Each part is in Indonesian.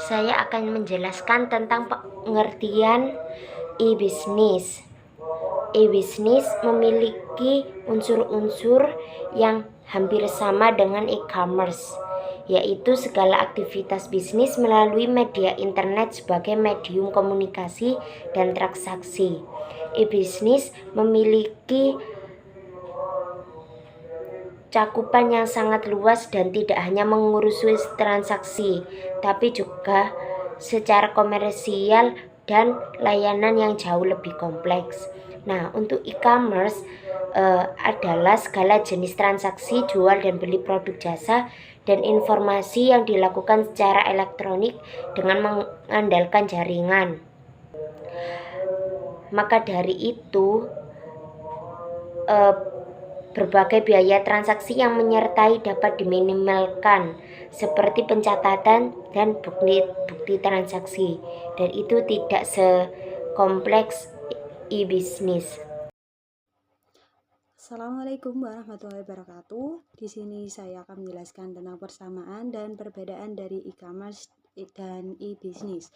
saya akan menjelaskan tentang pengertian e-bisnis. E-bisnis memiliki unsur-unsur yang hampir sama dengan e-commerce, yaitu segala aktivitas bisnis melalui media internet sebagai medium komunikasi dan transaksi. E-bisnis memiliki cakupan yang sangat luas dan tidak hanya mengurusi transaksi, tapi juga secara komersial dan layanan yang jauh lebih kompleks. Nah, untuk e-commerce adalah segala jenis transaksi jual dan beli produk jasa dan informasi yang dilakukan secara elektronik dengan mengandalkan jaringan. Maka dari itu, berbagai biaya transaksi yang menyertai dapat diminimalkan, seperti pencatatan dan bukti transaksi, dan itu tidak sekompleks e-bisnis. Assalamualaikum warahmatullahi wabarakatuh. Di sini saya akan menjelaskan tentang persamaan dan perbedaan dari e-commerce dan e-bisnis.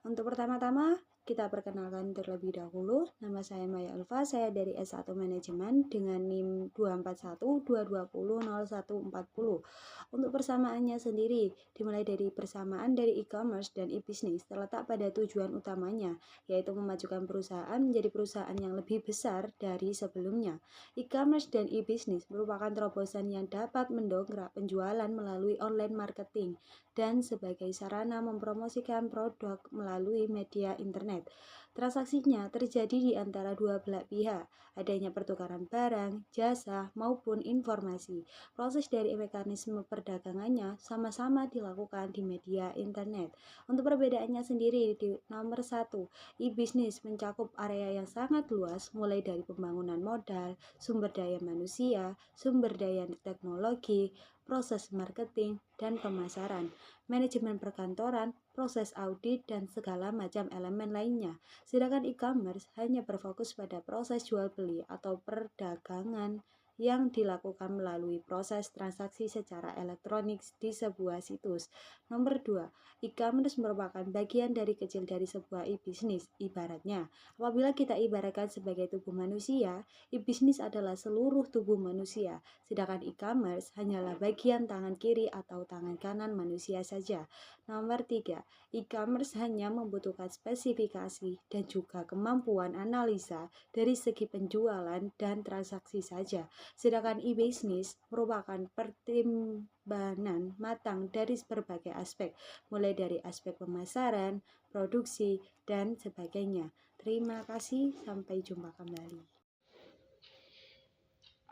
Untuk pertama-tama, kita perkenalkan terlebih dahulu. Nama saya Maya Ulfa, saya dari S1 Manajemen dengan NIM 241-220-0140. Untuk persamaannya sendiri, dimulai dari persamaan dari e-commerce dan e-bisnis terletak pada tujuan utamanya, yaitu memajukan perusahaan menjadi perusahaan yang lebih besar dari sebelumnya. E-commerce dan e-bisnis merupakan terobosan yang dapat mendongkrak penjualan melalui online marketing dan sebagai sarana mempromosikan produk melalui media internet. Transaksinya terjadi di antara dua belah pihak, adanya pertukaran barang, jasa, maupun informasi. Proses dari mekanisme perdagangannya sama-sama dilakukan di media internet. Untuk perbedaannya sendiri, di nomor 1, e-bisnis mencakup area yang sangat luas, mulai dari pembangunan modal, sumber daya manusia, sumber daya teknologi, proses marketing, dan pemasaran, manajemen perkantoran, proses audit, dan segala macam elemen lainnya. Sedangkan e-commerce hanya berfokus pada proses jual beli atau perdagangan yang dilakukan melalui proses transaksi secara elektronik di sebuah situs. Nomor 2, e-commerce merupakan bagian dari kecil dari sebuah e-bisnis. Ibaratnya, apabila kita ibaratkan sebagai tubuh manusia, e-bisnis adalah seluruh tubuh manusia, sedangkan e-commerce hanyalah bagian tangan kiri atau tangan kanan manusia saja. Nomor 3, e-commerce hanya membutuhkan spesifikasi dan juga kemampuan analisa dari segi penjualan dan transaksi saja. Sedangkan e-bisnis merupakan pertimbangan matang dari berbagai aspek, mulai dari aspek pemasaran, produksi, dan sebagainya. Terima kasih, sampai jumpa kembali.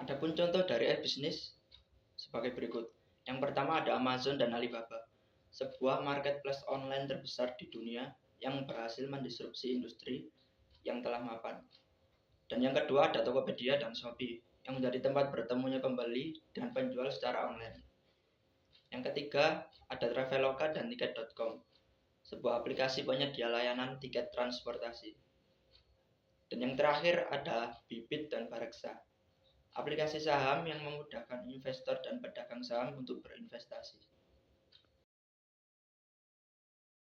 Adapun contoh dari e-bisnis sebagai berikut. Yang pertama ada Amazon dan Alibaba, sebuah marketplace online terbesar di dunia yang berhasil mendisrupsi industri yang telah mapan. Dan yang kedua ada Tokopedia dan Shopee, yang menjadi tempat bertemunya pembeli dan penjual secara online. Yang ketiga ada Traveloka dan Tiket.com, sebuah aplikasi penyedia layanan tiket transportasi. Dan yang terakhir ada Bibit dan Bareksa, aplikasi saham yang memudahkan investor dan pedagang saham untuk berinvestasi.